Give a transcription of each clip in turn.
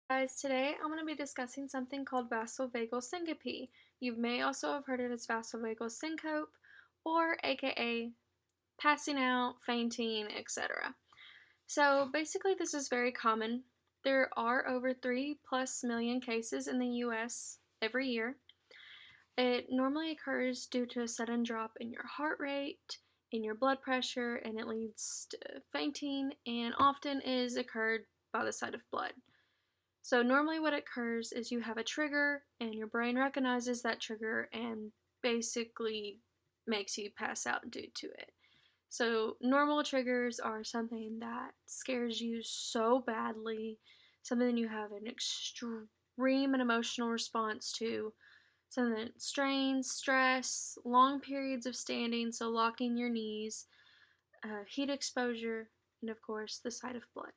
Guys, today I'm going to be discussing something called vasovagal syncope. You may also have heard it as vasovagal syncope, or aka passing out, fainting, etc. So basically, this is very common. There are over 3+ million cases in the US every year. It normally occurs due to a sudden drop in your heart rate, in your blood pressure, and it leads to fainting, and often is occurred by the sight of blood. So normally what occurs is you have a trigger and your brain recognizes that trigger and basically makes you pass out due to it. So normal triggers are something that scares you so badly, something you have an extreme and emotional response to, something that strains, stress, long periods of standing, so locking your knees, heat exposure, and of course the sight of blood.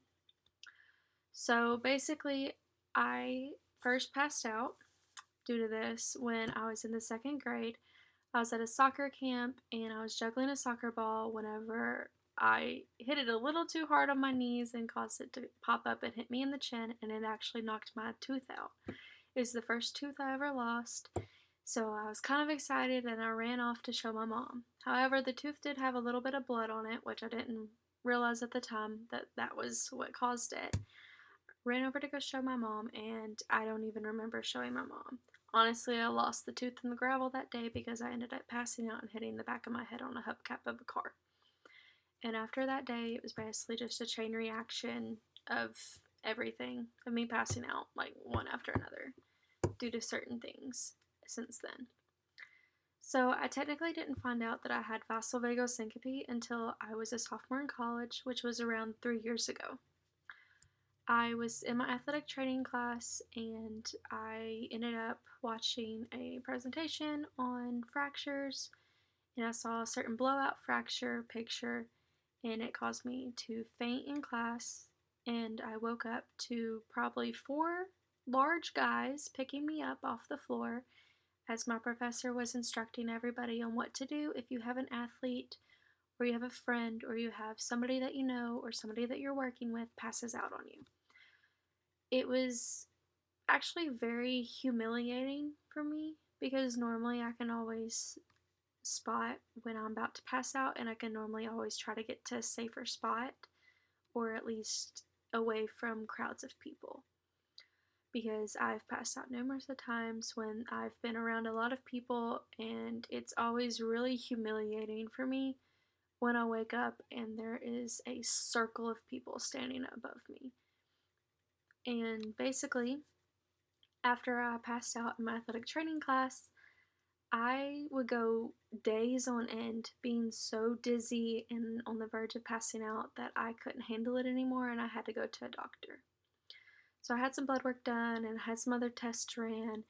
So basically, I first passed out due to this when I was in the second grade. I was at a soccer camp and I was juggling a soccer ball whenever I hit it a little too hard on my knees and caused it to pop up and hit me in the chin, and it actually knocked my tooth out. It was the first tooth I ever lost, so I was kind of excited and I ran off to show my mom. However, the tooth did have a little bit of blood on it, which I didn't realize at the time that was what caused it. Ran over to go show my mom, and I don't even remember showing my mom. Honestly, I lost the tooth in the gravel that day because I ended up passing out and hitting the back of my head on a hubcap of a car. And after that day, it was basically just a chain reaction of everything, of me passing out like one after another due to certain things since then. So I technically didn't find out that I had vasovagal syncope until I was a sophomore in college, which was around 3 years ago. I was in my athletic training class and I ended up watching a presentation on fractures, and I saw a certain blowout fracture picture, and it caused me to faint in class, and I woke up to probably four large guys picking me up off the floor as my professor was instructing everybody on what to do if you have an athlete or you have a friend or you have somebody that you know or somebody that you're working with passes out on you. It was actually very humiliating for me because normally I can always spot when I'm about to pass out, and I can normally always try to get to a safer spot or at least away from crowds of people, because I've passed out numerous of times when I've been around a lot of people, and it's always really humiliating for me when I wake up and there is a circle of people standing above me. And basically, after I passed out in my athletic training class, I would go days on end being so dizzy and on the verge of passing out that I couldn't handle it anymore and I had to go to a doctor. So I had some blood work done and had some other tests ran,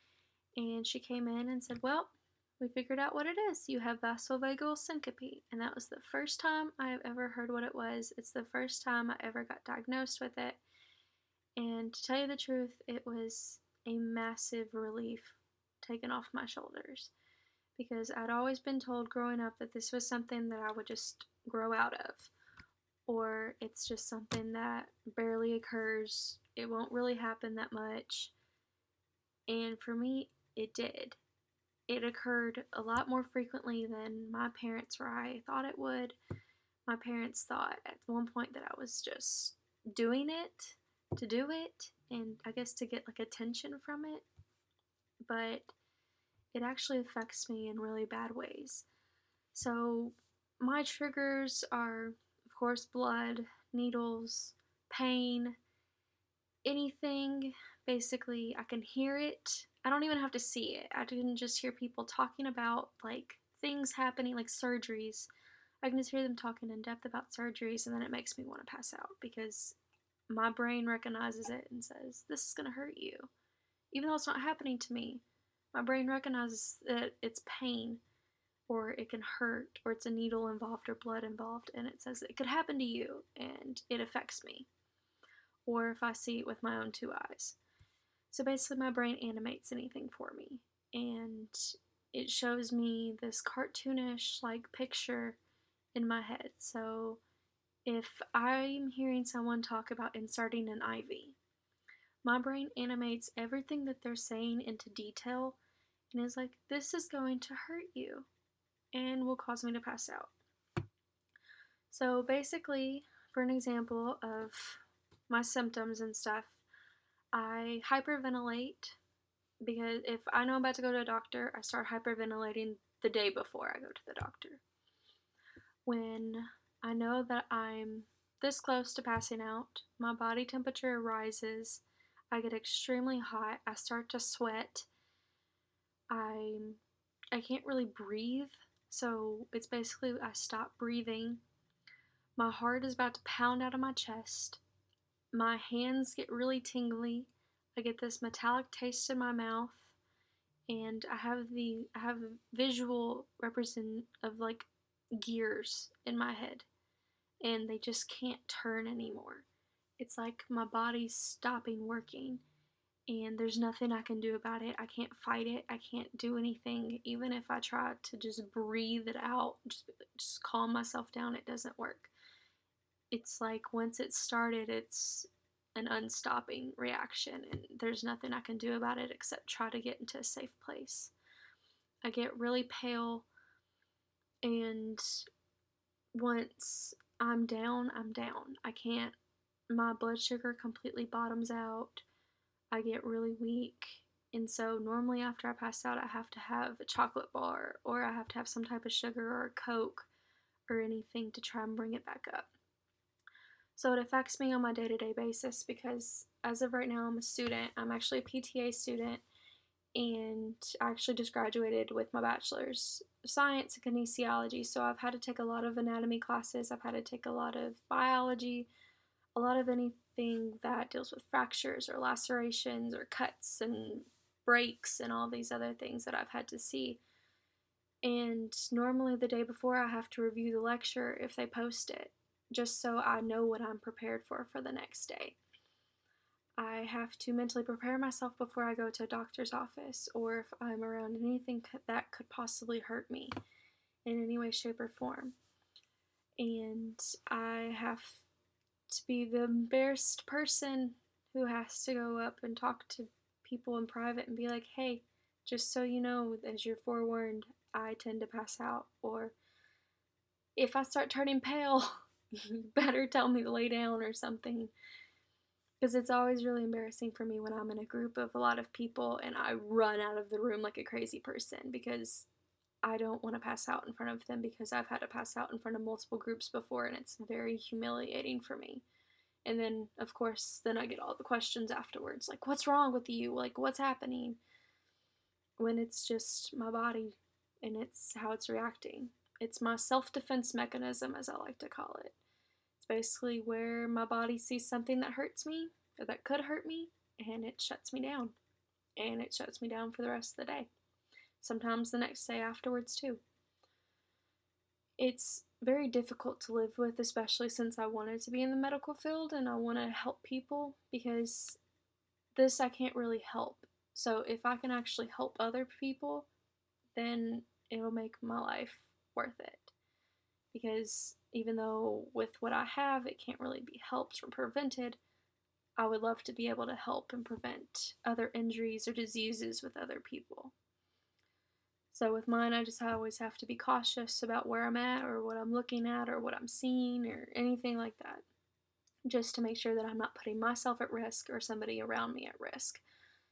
and she came in and said, "Well, we figured out what it is. You have vasovagal syncope." And that was the first time I have ever heard what it was. It's the first time I ever got diagnosed with it. And to tell you the truth, it was a massive relief taken off my shoulders, because I'd always been told growing up that this was something that I would just grow out of, or it's just something that barely occurs, it won't really happen that much. And for me, it did. It occurred a lot more frequently than my parents or I thought it would. My parents thought at one point that I was just doing it to do it, and I guess to get like attention from it, but it actually affects me in really bad ways. So, my triggers are, of course, blood, needles, pain, anything. Basically, I can hear it. I don't even have to see it. I can just hear people talking about like things happening, like surgeries. I can just hear them talking in depth about surgeries, and then it makes me want to pass out because my brain recognizes it and says, "This is going to hurt you." Even though it's not happening to me, my brain recognizes that it's pain, or it can hurt, or it's a needle involved or blood involved, and it says it could happen to you, and it affects me. Or if I see it with my own two eyes. So basically, my brain animates anything for me, and it shows me this cartoonish like picture in my head. So if I'm hearing someone talk about inserting an IV, My brain animates everything that they're saying into detail and is like, this is going to hurt you and will cause me to pass out. So basically, for an example of my symptoms and stuff, I hyperventilate because if I know I'm about to go to a doctor, I start hyperventilating the day before I go to the doctor. When I know that I'm this close to passing out, my body temperature rises, I get extremely hot, I start to sweat, I I can't really breathe, so it's basically I stop breathing. My heart is about to pound out of my chest. My hands get really tingly. I get this metallic taste in my mouth, and I have a visual represent of like gears in my head, and they just can't turn anymore. It's like my body's stopping working, and there's nothing I can do about it. I can't fight it. I can't do anything. Even if I try to just breathe it out, just calm myself down, it doesn't work. It's like once it started, it's an unstopping reaction, and there's nothing I can do about it except try to get into a safe place. I get really pale, and once I'm down, I'm down. I can't, my blood sugar completely bottoms out. I get really weak. And so normally after I pass out, I have to have a chocolate bar or I have to have some type of sugar or a Coke or anything to try and bring it back up. So it affects me on my day-to-day basis because as of right now, I'm a student. I'm actually a PTA student, and I actually just graduated with my bachelor's of science in kinesiology. So I've had to take a lot of anatomy classes. I've had to take a lot of biology, a lot of anything that deals with fractures or lacerations or cuts and breaks and all these other things that I've had to see. And normally the day before, I have to review the lecture if they post it, just so I know what I'm prepared for the next day. I have to mentally prepare myself before I go to a doctor's office or if I'm around anything that could possibly hurt me in any way, shape, or form. And I have to be the embarrassed person who has to go up and talk to people in private and be like, hey, just so you know, as you're forewarned, I tend to pass out. Or if I start turning pale, you better tell me to lay down or something. Because it's always really embarrassing for me when I'm in a group of a lot of people and I run out of the room like a crazy person because I don't want to pass out in front of them because I've had to pass out in front of multiple groups before and it's very humiliating for me. And then, of course, then I get all the questions afterwards like, what's wrong with you? Like, what's happening? When it's just my body and it's how it's reacting. It's my self defense mechanism, as I like to call it. It's basically where my body sees something that hurts me or that could hurt me and it shuts me down. And it shuts me down for the rest of the day. Sometimes the next day afterwards, too. It's very difficult to live with, especially since I wanted to be in the medical field and I want to help people because this I can't really help. So if I can actually help other people, then it'll make my life worth it. Because even though with what I have, it can't really be helped or prevented, I would love to be able to help and prevent other injuries or diseases with other people. So with mine, I just always have to be cautious about where I'm at or what I'm looking at or what I'm seeing or anything like that, just to make sure that I'm not putting myself at risk or somebody around me at risk.